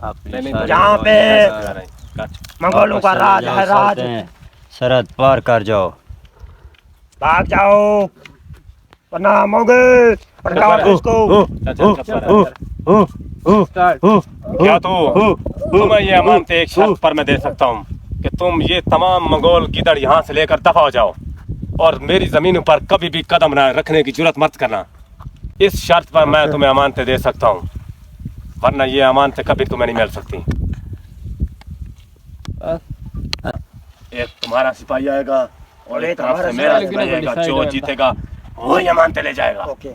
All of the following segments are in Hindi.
जहाँ पे मंगोलों का राज है, राज सरहद पार कर जाओ, भाग जाओ वरना मोगे पड़काओ उसको। क्या तो तुम्हें ये अमानत एक शर्त पर मैं दे सकता हूँ कि तुम ये तमाम मंगोल गिदड़ यहाँ से लेकर दफा हो जाओ और मेरी जमीन पर कभी भी कदम न रखने की जरूरत मत करना। इस शर्त पर मैं तुम्हें अमानतें दे सकता हूँ, वरना ये अमानतें कभी तुम्हें नहीं मिल सकती। एक तुम्हारा सिपाही आएगा और एक तरफ से मेरा सिपाही आएगा, जो जीतेगा वही अमानतें ले जाएगा। ओके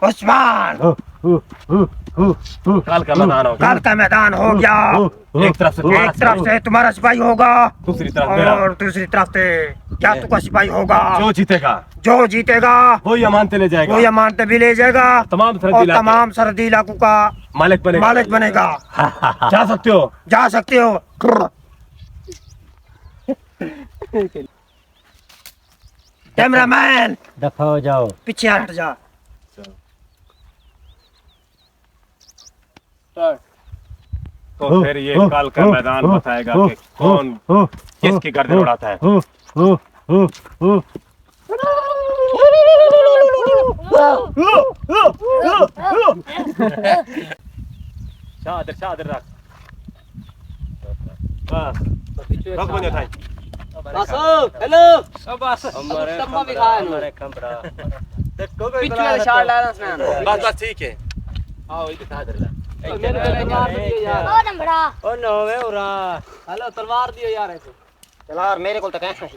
उस्मान, कल का मैदान हो गया। कल का मैदान हो गया। एक तरफ से तुम्हारा सिपाही होगा दूसरी तरफ मेरा, और दूसरी तरफ से क्या तुमका सिपाही होगा। जो जीतेगा वही अमानतें ले जाएगा, वही अमानतें भी ले जाएगा तमाम सरहदी इलाकों का मालिक बनेगा। जा सकते हो। कैमरामैन दफा हो जाओ। पीछे हट जा। तो फिर ये कल का मैदान बताएगा कि कौन किसकी गर्दन उड़ाता है। शादर रख रख मुझे थाई हेलो हमारे कमरा पिछले शाट लाना स्नान बस ठीक है। आओ इधर शादर ला ओ नंबरा ओ नो वे उरा हेलो तलवार दियो यार, तलवार मेरे को तो कहना है।